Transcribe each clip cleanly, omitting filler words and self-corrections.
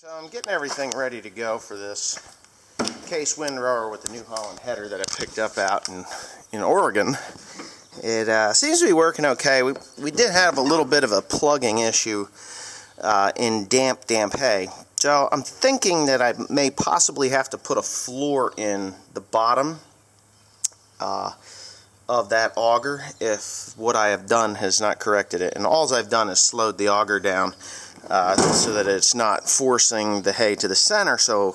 So I'm getting everything ready to go for this Case windrower with the New Holland header that I picked up out in Oregon. It seems to be working okay. We did have a little bit of a plugging issue in damp hay. So I'm thinking that I may possibly have to put a floor in the bottom of that auger if what I have done has not corrected it. And all I've done is slowed the auger down so that it's not forcing the hay to the center so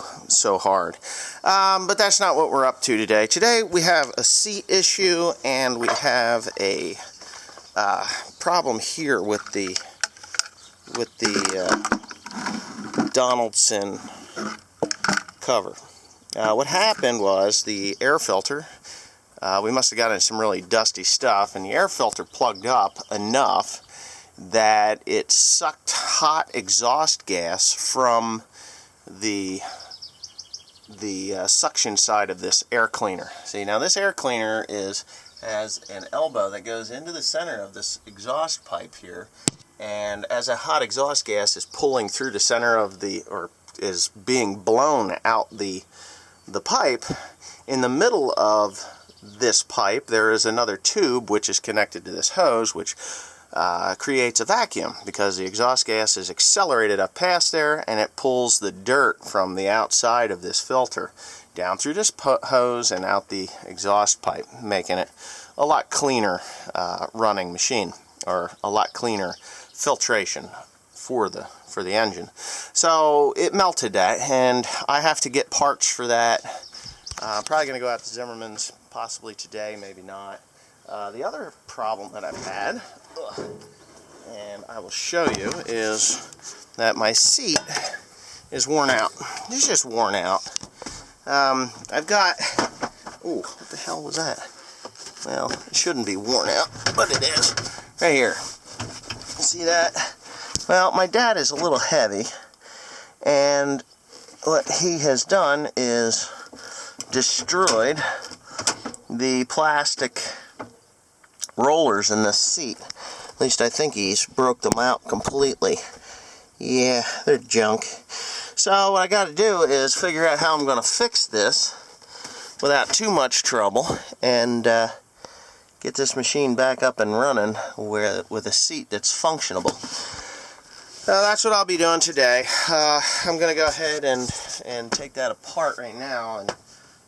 hard. But that's not what we're up to today. Today we have a seat issue, and we have a problem here with the Donaldson cover. What happened was the air filter, we must have gotten some really dusty stuff, and the air filter plugged up enough that it sucked hot exhaust gas from the suction side of this air cleaner. See, now this air cleaner has an elbow that goes into the center of this exhaust pipe here, and as a hot exhaust gas is pulling through the center of or is being blown out the pipe, in the middle of this pipe there is another tube which is connected to this hose, which creates a vacuum because the exhaust gas is accelerated up past there, and it pulls the dirt from the outside of this filter down through this hose and out the exhaust pipe, making it a lot cleaner running machine, or a lot cleaner filtration for the engine. So it melted that, and I have to get parts for that. I'm probably going to go out to Zimmerman's possibly today, maybe not. The other problem that I've had, and I will show you, is that my seat is worn out. It's just worn out. I've got, ooh, what the hell was that? Well, it shouldn't be worn out, but it is. Right here. See that? Well, my dad is a little heavy, and what he has done is destroyed the plastic rollers in this seat. At least I think he's broke them out completely. Yeah, they're junk. So what I got to do is figure out how I'm going to fix this without too much trouble, and get this machine back up and running with a seat that's functionable. That's what I'll be doing today. I'm going to go ahead and take that apart right now and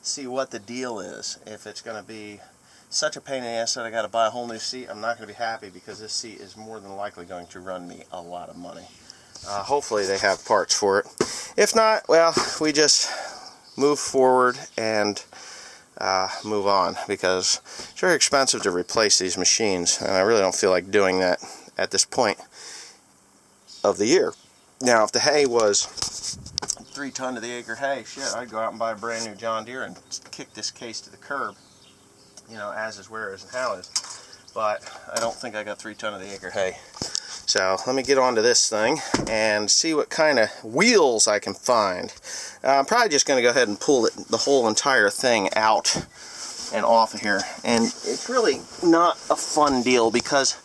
see what the deal is. If it's going to be such a pain in the ass that I got to buy a whole new seat, I'm not going to be happy, because this seat is more than likely going to run me a lot of money. Hopefully they have parts for it. If not, well, we just move forward and move on, because it's very expensive to replace these machines, and I really don't feel like doing that at this point of the year. Now, if the hay was 3 ton to the acre hay, shit, I'd go out and buy a brand new John Deere and kick this case to the curb, you know, as is, where is, and how is. But I don't think I got 3 ton of the acre hay. So let me get onto this thing and see what kind of wheels I can find. I'm probably just going to go ahead and pull the whole entire thing out and off of here. And it's really not a fun deal, because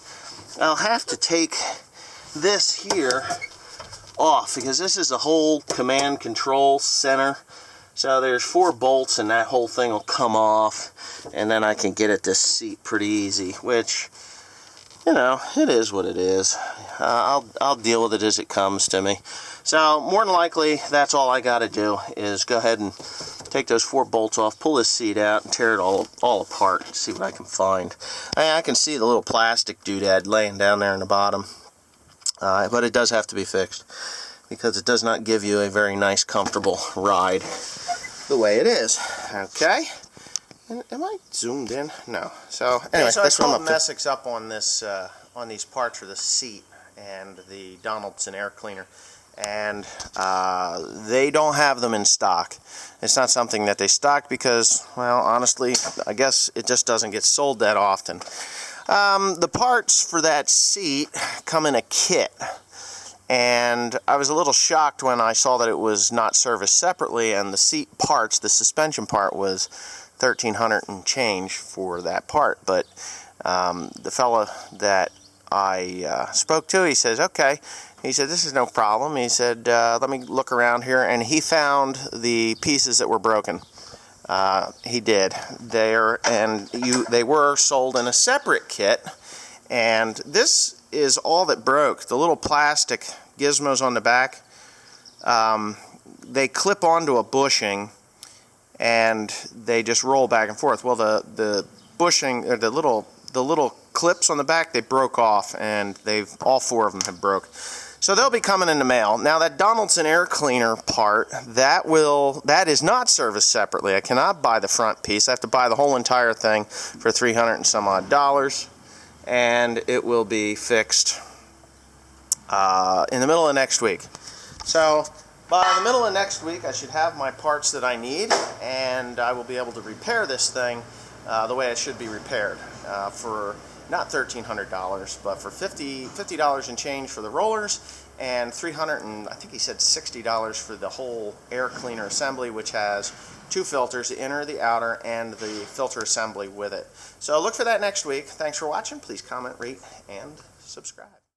I'll have to take this here off, because this is a whole command control center. So there's 4 bolts, and that whole thing will come off, and then I can get at this seat pretty easy, which, you know, it is what it is. I'll deal with it as it comes to me. So more than likely, that's all I got to do, is go ahead and take those 4 bolts off, pull this seat out, and tear it all apart and see what I can find. I can see the little plastic doodad laying down there in the bottom, but it does have to be fixed, because it does not give you a very nice, comfortable ride the way it is. Okay? Am I zoomed in? No. So anyway, so that's what I'm up to. Messick's up on this, on these parts for the seat and the Donaldson air cleaner, and they don't have them in stock. It's not something that they stock because, well, honestly, I guess it just doesn't get sold that often. The parts for that seat come in a kit, and I was a little shocked when I saw that it was not serviced separately, and the seat parts, the suspension part, was $1,300 and change for that part. But the fella that I spoke to. He says, okay. He said, this is no problem. He said, let me look around here. And he found the pieces that were broken. He did. They were sold in a separate kit. And this is all that broke. The little plastic gizmos on the back, they clip onto a bushing and they just roll back and forth. Well, the bushing, or the little clips on the back, they broke off, and all 4 of them have broke. So they'll be coming in the mail. Now that Donaldson air cleaner part, that is not serviced separately. I cannot buy the front piece. I have to buy the whole entire thing for $300 and some odd, and it will be fixed in the middle of next week. So by the middle of next week, I should have my parts that I need, and I will be able to repair this thing the way it should be repaired, for not $1,300, but for $50 and change for the rollers, and $300 and I think he said $60 for the whole air cleaner assembly, which has 2 filters, the inner, the outer, and the filter assembly with it. So look for that next week. Thanks for watching. Please comment, rate, and subscribe.